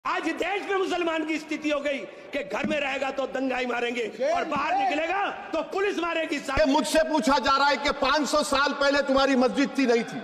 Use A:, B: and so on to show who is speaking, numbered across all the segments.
A: आज देश में मुसलमान की स्थिति हो गई कि घर में रहेगा तो दंगाई मारेंगे और बाहर निकलेगा तो पुलिस मारेगी।
B: मुझसे पूछा जा रहा है कि 500 साल पहले तुम्हारी मस्जिद थी नहीं थी।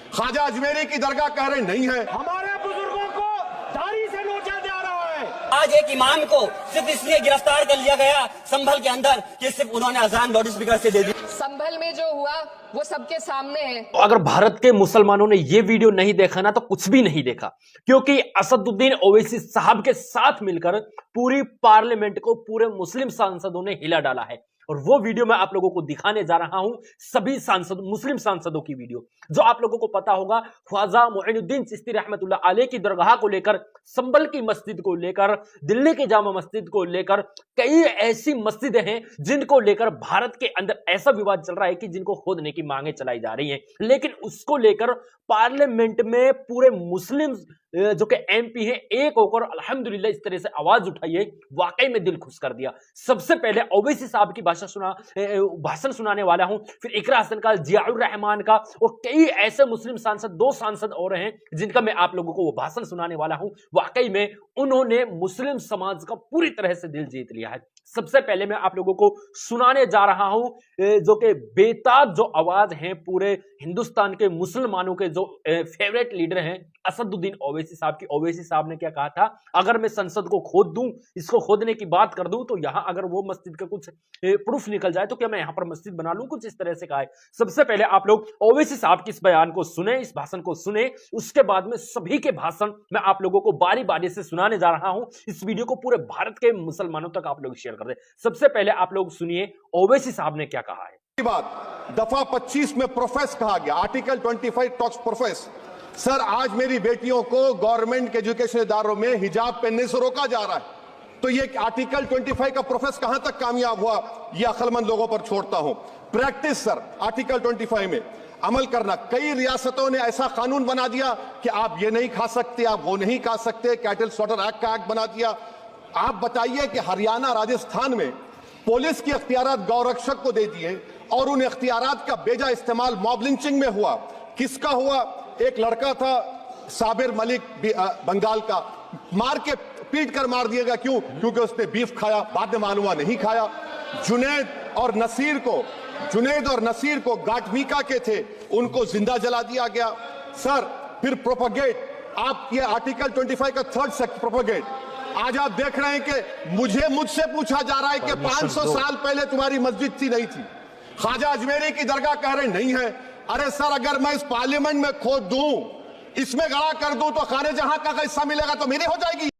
B: ख्वाजा अजमेरी की दरगाह कह रहे नहीं है।
C: हमारे बुजुर्गों को दाढ़ी से नोचा जा रहा है।
D: आज एक इमाम को सिर्फ इसलिए गिरफ्तार कर लिया गया संभल के अंदर कि सिर्फ उन्होंने अजान लाउड स्पीकर से दे दी।
E: संभल में जो हुआ वो सबके सामने है।
F: अगर भारत के मुसलमानों ने ये वीडियो नहीं देखा ना तो कुछ भी नहीं देखा, क्योंकि असदुद्दीन ओवैसी साहब के साथ मिलकर पूरी पार्लियामेंट को पूरे मुस्लिम सांसदों ने हिला डाला है। और वो वीडियो मैं आप लोगों को दिखाने जा रहा हूं, सभी सांसद मुस्लिम सांसदों की वीडियो। जो आप लोगों को पता होगा, ख्वाजा मोइनुद्दीन चिश्ती रहमतुल्लाह अलैह की दरगाह को लेकर, संभल की मस्जिद को लेकर, दिल्ली की जामा मस्जिद को लेकर, कई ऐसी मस्जिदें हैं जिनको लेकर भारत के अंदर ऐसा विवाद चल रहा है कि जिनको खोदने की मांगे चलाई जा रही हैं। लेकिन उसको लेकर पार्लियामेंट में पूरे मुस्लिम जो कि एमपी हैं एक होकर अल्हम्दुलिल्लाह इस तरह से आवाज उठाई है, वाकई में दिल खुश कर दिया। सबसे पहले ओवैसी साहब की भाषण सुनाने वाला हूं, फिर इकरा हसन का, जियाउर रहमान का और कई ऐसे मुस्लिम सांसद, 2 सांसद और हैं जिनका मैं आप लोगों को वो भाषण सुनाने वाला हूं। वाकई में उन्होंने मुस्लिम समाज का पूरी तरह से दिल जीत लिया है। सबसे पहले मैं आप लोगों को सुनाने जा रहा हूं जो कि बेताब जो आवाज है पूरे हिंदुस्तान के मुसलमानों के जो फेवरेट लीडर हैं असदुद्दीन ओवैसी साहब की। ओवैसी साहब ने क्या कहा था, अगर मैं संसद को खोद दूं, इसको खोदने की बात कर दूं, तो यहां अगर वो मस्जिद का कुछ प्रूफ निकल जाए तो क्या मैं यहां पर मस्जिद बना लूं, कुछ इस तरह से कहा है। सबसे पहले आप लोग ओवैसी साहब की इस बयान को सुने, इस भाषण को सुने, उसके बाद में सभी के भाषण मैं आप लोगों को बारी बारी से सुनाने जा रहा हूं। इस वीडियो को पूरे भारत के मुसलमानों तक आप लोग शेयर कर दें। सबसे पहले आप लोग सुनिए ओवैसी साहब ने क्या कहा है।
B: बात दफा 25 में प्रोफेस कहा गया, आर्टिकल 25 टॉक्स प्रोफेस। सर, आज मेरी बेटियों को गवर्नमेंट के एजुकेशन इदारों में हिजाब पहनने से रोका जा रहा है, तो ये आर्टिकल 25 का प्रोफेस कहां तक कामयाब हुआ, ये अक्लमंद लोगों पर छोड़ता हूं। प्रैक्टिस सर, आर्टिकल 25 में अमल करना। कई रियासतों ने ऐसा कानून बना दिया कि आप ये नहीं खा सकते, आप वो नहीं खा सकते, कैटल स्लॉटर एक्ट का एक्ट बना दिया। आप बताइए कि हरियाणा, राजस्थान में पुलिस के अख्तियारात गौरक्षक को दे दिए और उन अख्तियारात का बेजा इस्तेमाल मॉब लिंचिंग में हुआ। किसका हुआ? एक लड़का था साबिर मलिक बंगाल का, मार के पीट कर मार दिया गया। क्यों? क्योंकि उसने बीफ खाया, बाद में मालूम हुआ नहीं खाया। जुनैद और नसीर को गाटमीका के थे, उनको जिंदा जला दिया गया। सर, फिर प्रोपगेट, आप ये आर्टिकल 25 का 3rd सेक्शन प्रोपगेट। आज आप देख रहे हैं कि मुझसे पूछा जा रहा है कि 500 साल पहले तुम्हारी मस्जिद थी नहीं थी। ख्वाजा अजमेरी की दरगाह कह रहे नहीं है। अरे सर, अगर मैं इस पार्लियामेंट में खोद दूं, इसमें गड़ा कर दूं, तो खाने जहां का हिस्सा मिलेगा तो मेरी हो जाएगी।